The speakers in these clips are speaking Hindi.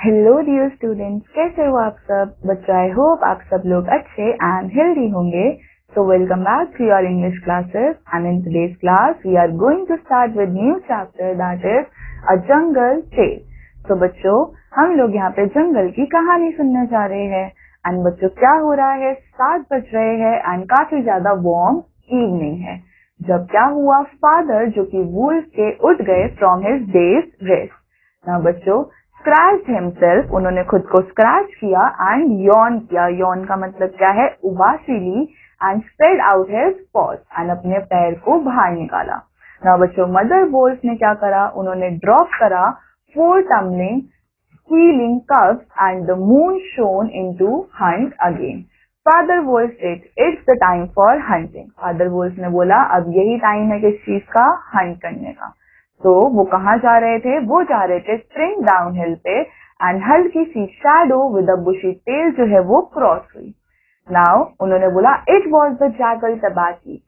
हेलो डियर स्टूडेंट्स, कैसे हो आप सब बच्चों। आई होप आप सब लोग अच्छे एंड हेल्दी होंगे। So welcome back to your English classes and in today's class we are going to start with new chapter that is a jungle tale. तो बच्चों, हम लोग यहाँ पे जंगल की कहानी सुनने जा रहे हैं। एंड बच्चों, क्या हो रहा है, 7 बज रहे हैं एंड काफी ज्यादा वार्म इवनिंग है। जब क्या हुआ, फादर जो कि वुल्फ के उठ गए फ्रॉम हिज डेज रेस्ट। ना बच्चों, स्क्रैच हिमसेल्फ, उन्होंने खुद को स्क्रैच किया एंड यॉन किया। यॉन का मतलब क्या है, उबासी ली। And spread out his paws, and अपने पैर को बाहर निकाला। ना बच्चों, मदर वुल्फ ने क्या करा, उन्होंने ड्रॉप करा 4 tumbling squealing cubs and the moon shone into hunt again. Father wolf said, it's the time for hunting. Father wolf ने बोला, अब यही टाइम है किस चीज का, हंट करने का। तो वो कहाँ जा रहे थे, वो जा रहे थे स्प्रिंग डाउन हिल पे। एंड हल्की सी shadow with a bushy tail जो है वो क्रॉस हुई। नाउ उन्होंने बोला, it was the jackal Tabaqui.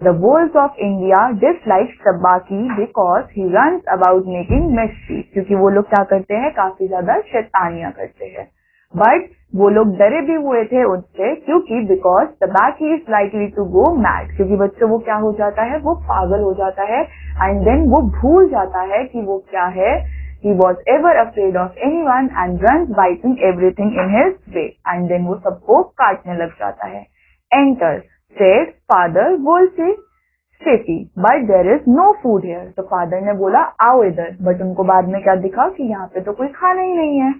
The wolves of India dislike Tabaqui because he runs about making mischief, क्योंकि वो लोग क्या करते हैं, काफी ज्यादा शैतानियां करते हैं। बट वो लोग डरे भी हुए थे उससे, क्योंकि because Tabaqui is likely to go mad, क्योंकि बच्चों वो क्या हो जाता है, वो पागल हो जाता है। एंड देन वो भूल जाता है कि वो क्या है। He was ever afraid of anyone and runs biting everything in his way, and then वो सबको काटने लग जाता है। Enter, said father wolf Safety, but there is no food here. तो फादर ने बोला, आओ इधर। बट उनको बाद में क्या दिखा कि यहाँ पे तो कोई खाना ही नहीं है।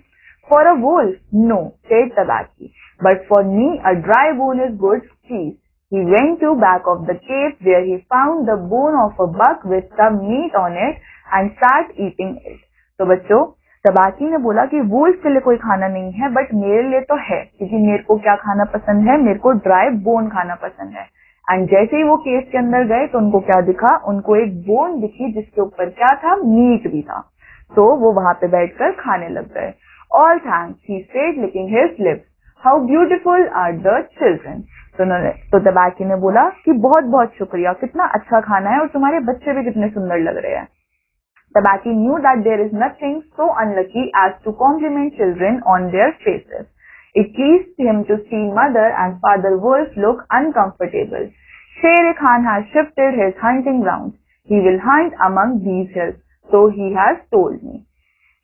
For a wolf, no, said Tabaki, but for me a dry bone is good cheese. He went to back of the cave where he found the bone of a buck with some meat on it and started eating it. तो बच्चों, तबाकी ने बोला कि वुल्फ के लिए कोई खाना नहीं है, बट मेरे लिए तो है, क्योंकि मेरे को क्या खाना पसंद है, मेरे को ड्राई बोन खाना पसंद है। एंड जैसे ही वो केव के अंदर गए तो उनको क्या दिखा, उनको एक बोन दिखी जिसके ऊपर क्या था, मीट भी था। तो वो वहां पे बैठकर खाने लग गए। All thanks, he said, licking his lips. How beautiful are the children. तो तबाकी ने बोला कि बहुत बहुत शुक्रिया, कितना अच्छा खाना है और तुम्हारे बच्चे भी कितने सुंदर लग रहे हैं। Tabaki knew that there is nothing so unlucky as to compliment children on their faces. It pleased him to see mother and father wolf look uncomfortable. Sher Khan has shifted his hunting grounds. He will hunt among these hills, so he has told me.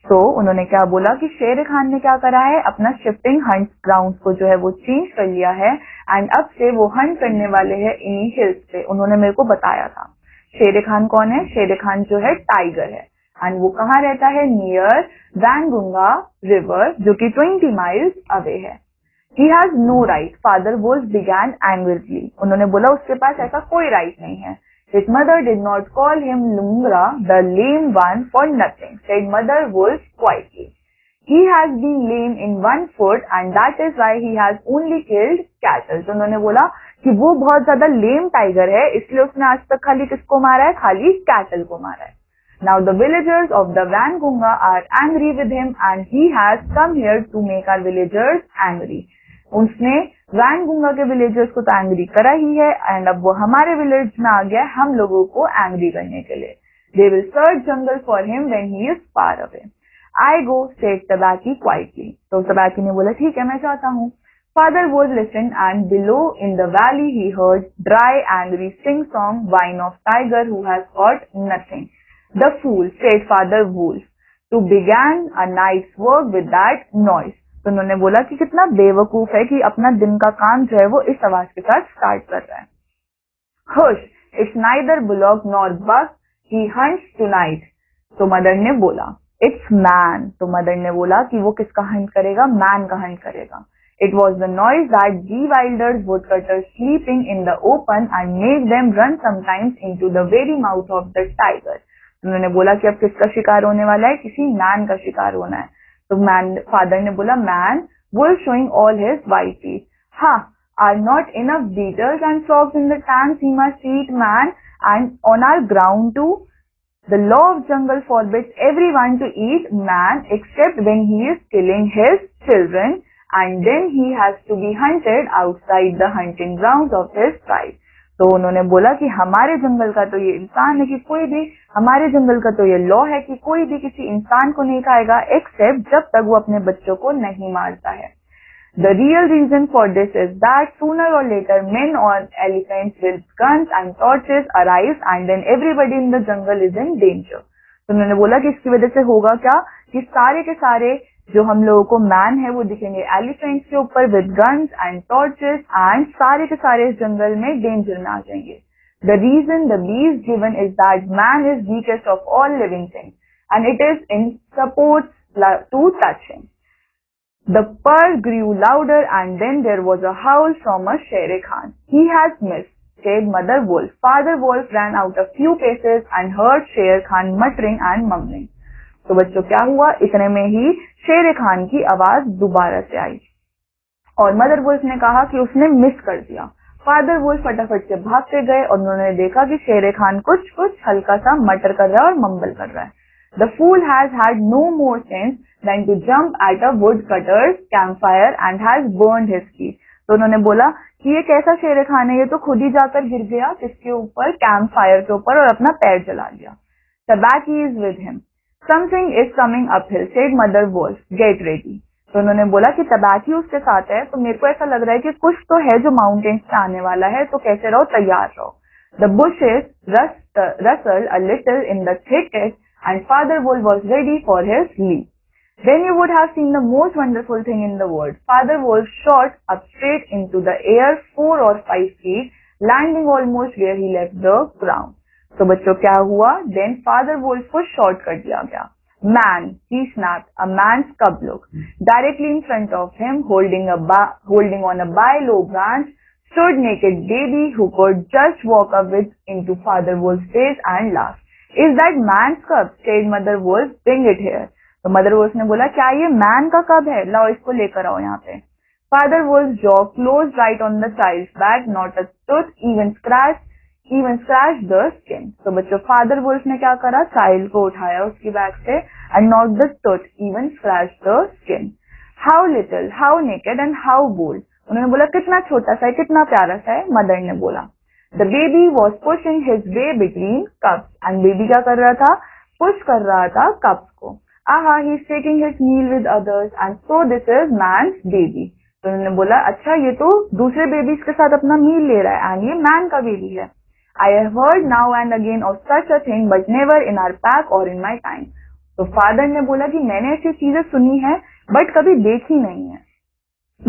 तो उन्होंने क्या बोला कि शेर खान ने क्या करा है, अपना शिफ्टिंग हंट ग्राउंड को जो है वो चेंज कर लिया है। एंड अब से वो हंट करने वाले हैं इन्हीं हिल्स पे, उन्होंने मेरे को बताया था। शेर खान कौन है, शेर खान जो है टाइगर है। एंड वो कहाँ रहता है, नियर वैनगंगा रिवर, जो कि 20 माइल्स अवे है। He has no right, father wolf began angrily. उन्होंने बोला उसके पास ऐसा कोई राइट नहीं है। His mother did not call him Lungra, the lame one, for nothing, said mother wolf quietly. He has been lame in one foot and that is why he has only killed cattle. तो उन्होंने बोला कि वो बहुत ज्यादा लेम टाइगर है, इसलिए उसने आज तक खाली किसको मारा है, खाली कैटल को मारा है। Now the villagers of the Vangunga are angry with him and he has come here to make our villagers angry. उसने वैनगुंगा के विलेजर्स को तो एंग्री करा ही है एंड अब वो हमारे विलेज में आ गया हम लोगों को एंग्री करने के लिए। They will search jungle for him when he is far away. I go, said Tabaqui quietly. तो तबाकी ने बोला, ठीक है मैं चाहता हूँ। Father wolf listened and below in the valley he heard dry angry sing song whine of tiger who has got nothing. The fool, said father wolf, to begin a night's work with that noise. तो उन्होंने बोला कि कितना बेवकूफ है कि अपना दिन का काम जो है वो इस आवाज के साथ स्टार्ट कर रहा है। Hush, it's neither bullock nor buck, he hunts tonight. तो मदर ने बोला, इट्स मैन। तो मदर ने बोला कि वो किसका हंट करेगा, मैन का हंट करेगा। It was the noise that the Wilders would cutters sleeping in the open and make them run sometimes into the very mouth of the tiger. उन्होंने बोला कि अब किसका शिकार होने वाला है, किसी मैन का शिकार होना है। तो मैन, फादर ने बोला, man, wolf showing all his white teeth. Ha! Are not enough beetles and frogs in the tanks? He must eat man, and on our ground too. The law of jungle forbids everyone to eat man except when he is killing his children, and then he has to be hunted outside the hunting grounds of his tribe. तो उन्होंने बोला कि हमारे जंगल का तो ये इंसान है कि कोई भी, हमारे जंगल का तो ये लॉ है कि कोई भी किसी इंसान को नहीं खाएगा एक्सेप्ट जब तक वो अपने बच्चों को नहीं मारता है. The real reason for this is that sooner or later men or elephants with guns and torches arrive and then everybody in the jungle is in danger. तो उन्होंने बोला कि इसकी वजह से होगा क्या कि सारे के सारे जो हम लोगों को मैन है वो दिखेंगे एलिफेंट्स के ऊपर with guns and torches and सारे के सारे इस जंगल में डेंजर में आ जाएंगे. The reason the beast given is that man is weakest of all living things and it is in supports to touch him. The purr grew louder and then there was a howl from a Shere Khan. He has missed, said Mother Wolf. Father Wolf ran out a few paces and heard Shere Khan muttering and mumbling. तो बच्चों क्या हुआ, इतने में ही शेर खान की आवाज दोबारा से आई और मदर वुल्फ ने कहा कि उसने मिस कर दिया. फादर वुल्फ फटाफट से भाग के गए और उन्होंने देखा कि शेर खान कुछ हल्का सा मटर कर रहा है और मम्बल कर रहा है. The fool has had no more sense than to jump at a woodcutter's campfire and has burned his feet. तो उन्होंने बोला कि ये कैसा शेर खान है, ये तो खुद ही जाकर गिर गया किसके ऊपर, कैंप फायर के ऊपर, और अपना पैर जला लिया. Tabaki is with him. Something is coming uphill, said Mother Wolf. Get ready. तो उन्होंने बोला कि तबाकी उसके साथ है, तो मेरे को ऐसा लग रहा है कि कुछ तो है जो माउंटेन्स पे आने वाला है, तो कैसे रहो, तैयार रहो. The bushes rustled a little in the thicket and Father Wolf was ready for his leap. Then you would have seen the most wonderful thing in the world. Father Wolf shot up straight into the air 4 or 5 feet, landing almost where he left the ground. तो बच्चों क्या हुआ, then Father Wolf को shot कर दिया गया. Man, he snapped, a man's cub look. Directly in front of him, holding on a by-low branch, stood naked baby who could just walk up into Father Wolf's face and laugh. Is that man's cub? Said Mother Wolf. Bring it here. तो Mother Wolf ने बोला क्या ये मैन का कब है, लाओ इसको लेकर आओ यहाँ पे. Father Wolf's jaw closed right on the child's back, not a tooth even scratched the skin. तो बच्चों Father Wolf ने क्या करा, चाइल्ड को उठाया उसकी बैक से and not the tooth even scratched the skin. How little, how naked and how bold. उन्होंने बोला कितना छोटा सा है, कितना प्यारा सा है. मदर ने बोला The baby was pushing his way between cups. And baby क्या कर रहा था, पुश कर रहा था cups को. Aha, he is taking his meal with others and so this is man's baby. तो उन्होंने बोला अच्छा ये तो दूसरे बेबीज के साथ अपना मील ले रहा है एंड ये मैन का बेबी है. I have heard now and again of such a thing but never in our pack or in my time. तो फादर ने बोला कि मैंने ऐसी चीजें सुनी है बट कभी देखी नहीं है.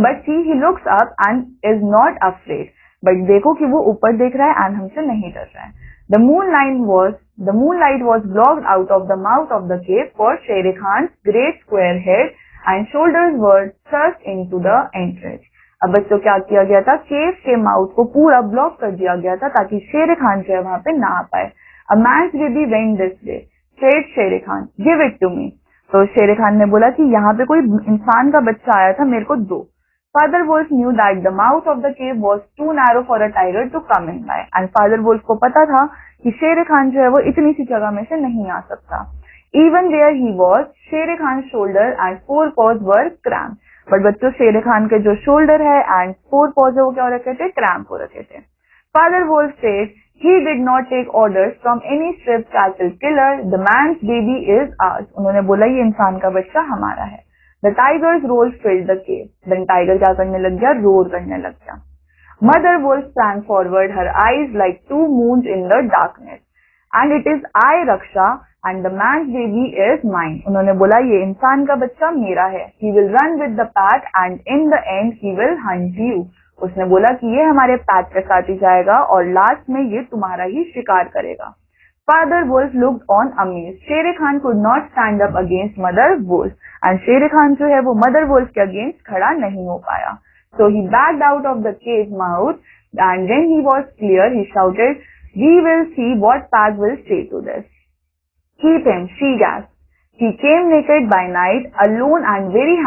But see, he looks up and is not afraid. But देखो कि वो ऊपर देख रहा है एंड हमसे नहीं डर रहा है. The moonlight was blocked out of the mouth of the cave for Shere Khan's great square head and shoulders were thrust into the entrance. अब बच्चों क्या किया गया था, केव के माउथ को पूरा ब्लॉक कर दिया गया था ताकि शेर खान जो है वहां पे ना आ पाए. A man's baby went this way, said Shere Khan. Give it to me. तो शेर खान ने बोला कि यहाँ पे कोई इंसान का बच्चा आया था, मेरे को दो. Father Wolf knew that the mouth of the cave was too narrow for a tiger to come in by, and Father Wolf को पता था कि शेर खान जो है वो इतनी सी जगह में से नहीं आ सकता. Even where he was, शेर Khan shoulder and 4 paws were cramped. But बच्चों शेर खान के जो शोल्डर है एंड 4 paws है वो क्या हो रखे थे, क्रैम्प हो रखे थे. Father Wolf said he did not take orders from any strip cattle killer. The man's baby is ours. उन्होंने बोला ये इंसान का बच्चा हमारा है. The tiger's roar filled the cave. Then tiger क्या करने लग गया, रोर करने लग गया. Mother Wolf sprang forward, her eyes like 2 moons in the darkness. And it is I, Raksha, and the man's baby is mine. उन्होंने बोला ये इंसान का बच्चा मेरा है. He will run with the pack and in the end he will hunt you. उसने बोला कि ये हमारे पैक के साथ ही जाएगा और लास्ट में ये तुम्हारा ही शिकार करेगा. Father Wolf looked on amazed. Shere Khan could not stand up against Mother Wolf. And Shere Khan जो है वो Mother Wolf के against खड़ा नहीं हो पाया. So he backed out of the cave mouth and when he was clear, he shouted, "We will see what pack will say to this." Keep him, she gasped. He came naked by night, alone and very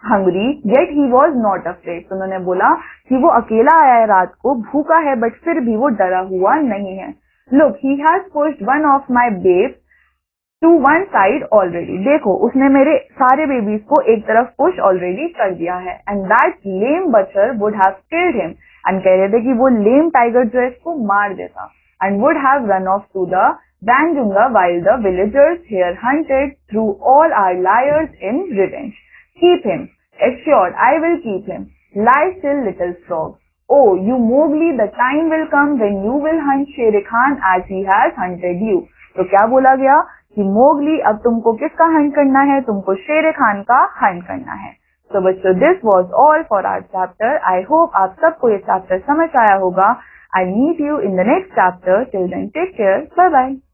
hungry, yet he was not afraid. तो उन्होंने बोला कि वो अकेला आया है रात को, भूखा है बट फिर भी वो डरा हुआ नहीं है. Look, he has pushed one of my babes to one side already. देखो उसने मेरे सारे बेबीज को एक तरफ पुश ऑलरेडी कर दिया है. And that lame butcher would have killed him and कह रहे थे कि वो लेम टाइगर जो है इसको मार देता and would have run off to the Danjunga while the villagers here hunted through all our liars in revenge. Keep him. Assured, I will keep him. Lie still, little frog. Oh, you Mowgli, the time will come when you will hunt Shere Khan as he has hunted you. तो क्या बोला गया कि मोगली अब तुमको किसका हंट करना है, तुमको शेर खान का हंट करना है. तो बच्चों this was all for our chapter. I hope आप सबको ये चैप्टर समझ आया होगा. I meet you in the next chapter. Till then, take care. Bye bye.